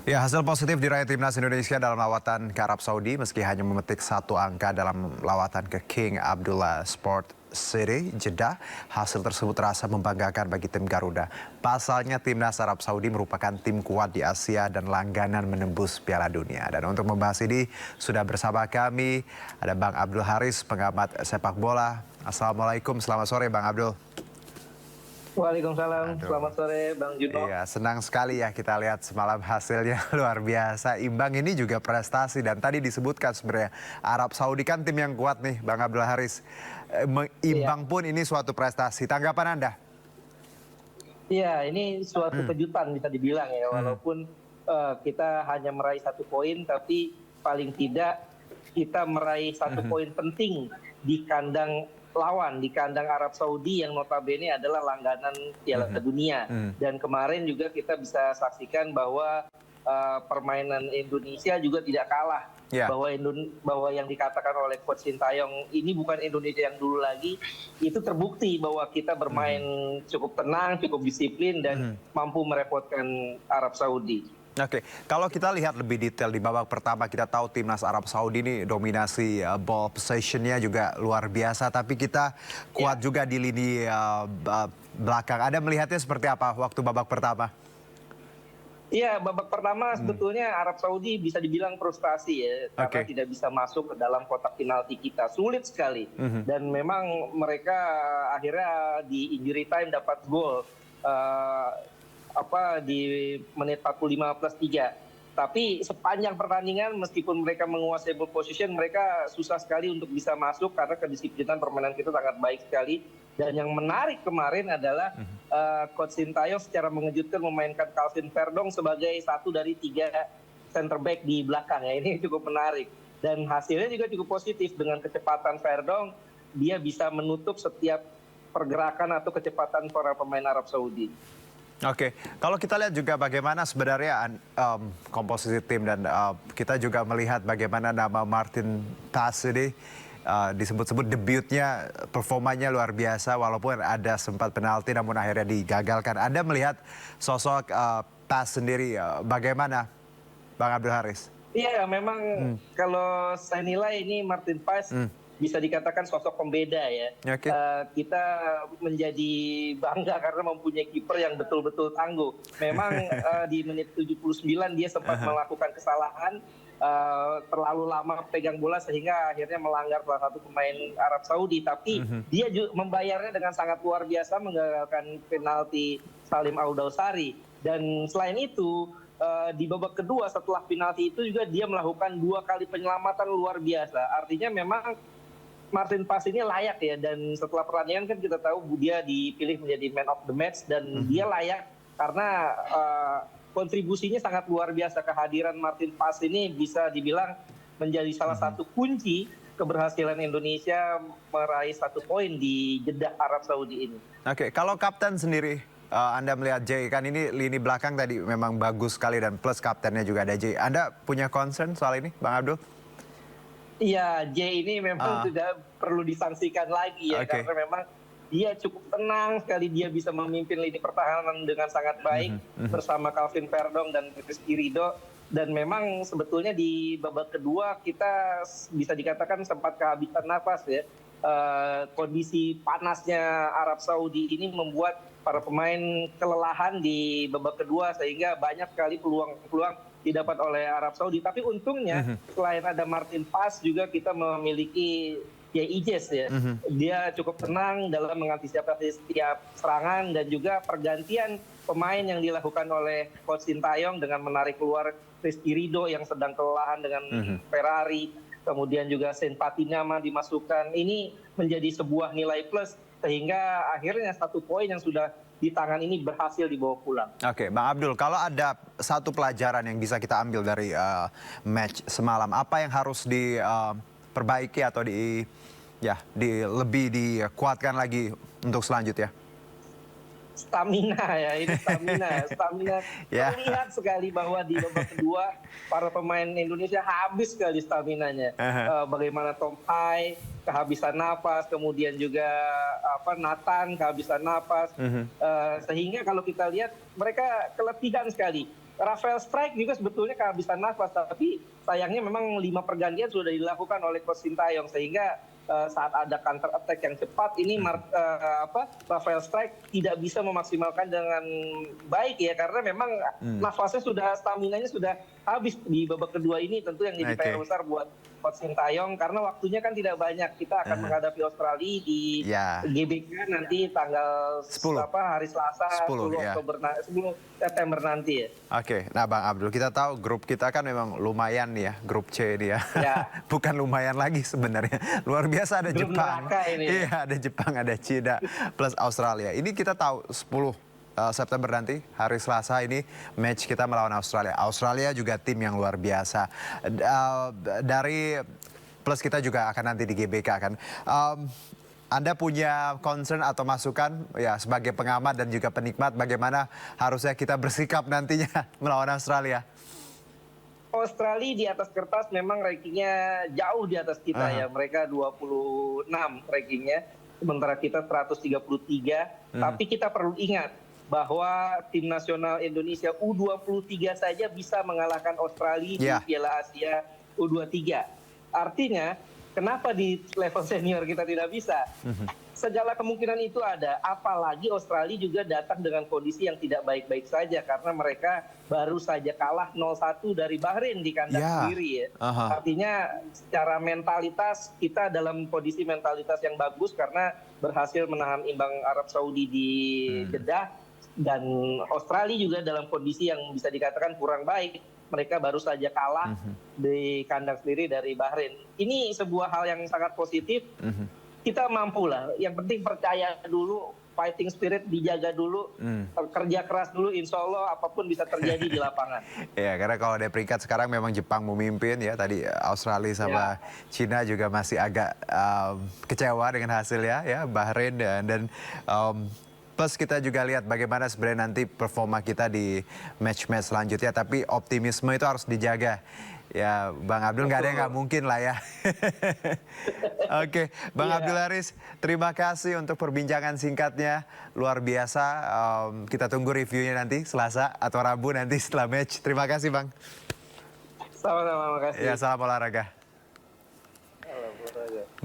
Ya, hasil positif diraih timnas Indonesia dalam lawatan ke Arab Saudi meski hanya memetik satu angka dalam lawatan ke King Abdullah Sport City, Jeddah. Hasil tersebut terasa membanggakan bagi tim Garuda. Pasalnya timnas Arab Saudi merupakan tim kuat di Asia dan langganan menembus Piala Dunia. Dan untuk membahas ini sudah bersama kami ada Bang Abdul Haris, pengamat sepak bola. Assalamualaikum, selamat sore Bang Abdul. Waalaikumsalam, Aduh. selamat sore Bang Juno. Iya, senang sekali ya kita lihat semalam hasilnya luar biasa. Imbang ini juga prestasi dan tadi disebutkan sebenarnya Arab Saudi kan tim yang kuat nih Bang Abdul Haris. Iya, Imbang pun ini suatu prestasi. Tanggapan Anda? iya, ini suatu Hmm, kejutan bisa dibilang ya, hmm, walaupun kita hanya meraih satu poin, tapi paling tidak kita meraih satu hmm, poin penting di kandang lawan, di kandang Arab Saudi yang notabene adalah langganan Piala hmm, Dunia. hmm. Dan kemarin juga kita bisa saksikan bahwa permainan Indonesia juga tidak kalah. Ya. Bahwa yang dikatakan oleh Coach Sintayong ini bukan Indonesia yang dulu lagi, itu terbukti bahwa kita bermain Hmm, cukup tenang, cukup disiplin, dan hmm. mampu merepotkan Arab Saudi. Oke, kalau kita lihat lebih detail di babak pertama, kita tahu timnas Arab Saudi ini dominasi ball possession-nya juga luar biasa, tapi kita kuat Ya, juga di lini belakang. Anda melihatnya seperti apa waktu babak pertama? iya, babak pertama Hmm, sebetulnya Arab Saudi bisa dibilang frustasi ya, karena Oke. tidak bisa masuk ke dalam kotak penalti kita. Sulit sekali. Mhm. Dan memang mereka akhirnya di injury time dapat gol eh, di menit 45 plus 3. Tapi sepanjang pertandingan meskipun mereka menguasai ball position, mereka susah sekali untuk bisa masuk karena kedisiplinan permainan kita sangat baik sekali. Dan yang menarik kemarin adalah Coach Sintayong secara mengejutkan memainkan Calvin Verdong sebagai satu dari 3 center back di belakang ya. Ini cukup menarik. Dan hasilnya juga cukup positif dengan kecepatan Verdong, dia bisa menutup setiap pergerakan atau kecepatan para pemain Arab Saudi. Oke, kalau kita lihat juga bagaimana sebenarnya komposisi tim dan kita juga melihat bagaimana nama Martin Paes ini disebut-sebut debutnya performanya luar biasa walaupun ada sempat penalti namun akhirnya digagalkan. Anda melihat sosok Paes sendiri bagaimana Bang Abdul Haris? Iya, memang Hmm, kalau saya nilai ini Martin Paes hmm, bisa dikatakan sosok pembeda ya. Oke. Kita menjadi bangga karena mempunyai kiper yang betul-betul tangguh. Memang di menit 79 dia sempat Aha. melakukan kesalahan, terlalu lama pegang bola sehingga akhirnya melanggar salah satu pemain Arab Saudi. Tapi Mhm, dia juga membayarnya dengan sangat luar biasa menggagalkan penalti Salim Al-Dawsari. Dan selain itu di babak kedua setelah penalti itu juga dia melakukan 2 kali penyelamatan luar biasa. Artinya memang Martin Paes ini layak ya, dan setelah pertandingan kan kita tahu dia dipilih menjadi man of the match, dan dia mhm, layak karena kontribusinya sangat luar biasa. Kehadiran Martin Paes ini bisa dibilang menjadi salah mhm. satu kunci keberhasilan Indonesia meraih 1 poin di Jeddah Arab Saudi ini. Oke, kalau kapten sendiri, Anda melihat Jay, kan ini lini belakang tadi memang bagus sekali dan plus kaptennya juga ada Jay. Anda punya concern soal ini, Bang Abdul? Iya, J ini memang Ah, tidak perlu disangsikan lagi ya, oke. karena memang dia cukup tenang sekali, dia bisa memimpin lini pertahanan dengan sangat baik Mhm, mhm, bersama Calvin Verdong dan Rizky Ridho. Dan memang sebetulnya di babak kedua kita bisa dikatakan sempat kehabisan nafas ya. Kondisi panasnya Arab Saudi ini membuat para pemain kelelahan di babak kedua sehingga banyak sekali peluang-peluang didapat oleh Arab Saudi. Tapi untungnya mhm, selain ada Martin Paes juga kita memiliki Ijes ya. mhm, Dia cukup tenang dalam mengantisipasi setiap serangan, dan juga pergantian pemain yang dilakukan oleh Coach Sintayong dengan menarik keluar Rizky Ridho yang sedang kelelahan dengan mhm. Ferrari, kemudian juga Sen Patinama dimasukkan. Ini menjadi sebuah nilai plus sehingga akhirnya 1 poin yang sudah di tangan ini berhasil dibawa pulang. Oke, Bang Abdul, kalau ada satu pelajaran yang bisa kita ambil dari match semalam, apa yang harus diperbaiki atau lebih dikuatkan lagi untuk selanjutnya? Stamina ya, ini stamina. Stamina Ya. terlihat sekali bahwa di babak kedua para pemain Indonesia habis sekali staminanya. Aha. Bagaimana Tom Hai kehabisan napas, kemudian juga Nathan kehabisan napas. Mhm. Sehingga kalau kita lihat mereka keletihan sekali. Rafael Strike juga sebetulnya kehabisan nafas, tapi sayangnya memang 5 pergantian sudah dilakukan oleh Coach Sintayong sehingga saat ada counter attack yang cepat ini Rafael Strike tidak bisa memaksimalkan dengan baik ya, karena memang nafasnya sudah, staminanya sudah habis di babak kedua ini. Tentu yang jadi PR besar buat Coach Sintayong karena waktunya kan tidak banyak. Kita akan menghadapi Australia di GBK nanti tanggal 10. hari Selasa 10 September nanti ya. Oke, nah Bang Abdul, kita tahu grup kita kan memang lumayan nih ya, grup C ini ya. Bukan lumayan lagi sebenarnya. Luar biasa, ada Grup Jepang. Ini. Iya, ada Jepang, ada Cina plus Australia. Ini kita tahu 10 September nanti, hari Selasa ini match kita melawan Australia. Australia juga tim yang luar biasa. Dari plus kita juga akan nanti di GBK kan. Anda punya concern atau masukan ya sebagai pengamat dan juga penikmat bagaimana harusnya kita bersikap nantinya melawan Australia? Australia di atas kertas memang rankingnya jauh di atas kita ya. Mereka 26 rankingnya, sementara kita 133. Tapi kita perlu ingat bahwa tim nasional Indonesia U23 saja bisa mengalahkan Australia di Piala Asia U23. Artinya, kenapa di level senior kita tidak bisa? Segala kemungkinan itu ada, apalagi Australia juga datang dengan kondisi yang tidak baik-baik saja karena mereka baru saja kalah 0-1 dari Bahrain di kandang sendiri ya. Artinya secara mentalitas kita dalam kondisi mentalitas yang bagus karena berhasil menahan imbang Arab Saudi di Jeddah, dan Australia juga dalam kondisi yang bisa dikatakan kurang baik. Mereka baru saja kalah di kandang sendiri dari Bahrain. Ini sebuah hal yang sangat positif. Kita mampu lah. Yang penting percaya dulu, fighting spirit dijaga dulu, kerja keras dulu, insya Allah apapun bisa terjadi di lapangan. Ya, karena kalau ada peringkat sekarang memang Jepang memimpin ya. Tadi Australia sama Cina juga masih agak kecewa dengan hasilnya ya, Bahrain dan plus kita juga lihat bagaimana sebenarnya nanti performa kita di match-match selanjutnya. Tapi optimisme itu harus dijaga. Ya Bang Abdul, nggak ada yang nggak mungkin lah ya. Oke, Bang Abdul Haris, terima kasih untuk perbincangan singkatnya. Luar biasa, kita tunggu reviewnya nanti Selasa atau Rabu nanti setelah match. Terima kasih Bang. Sama-sama, makasih. Ya, salam olahraga.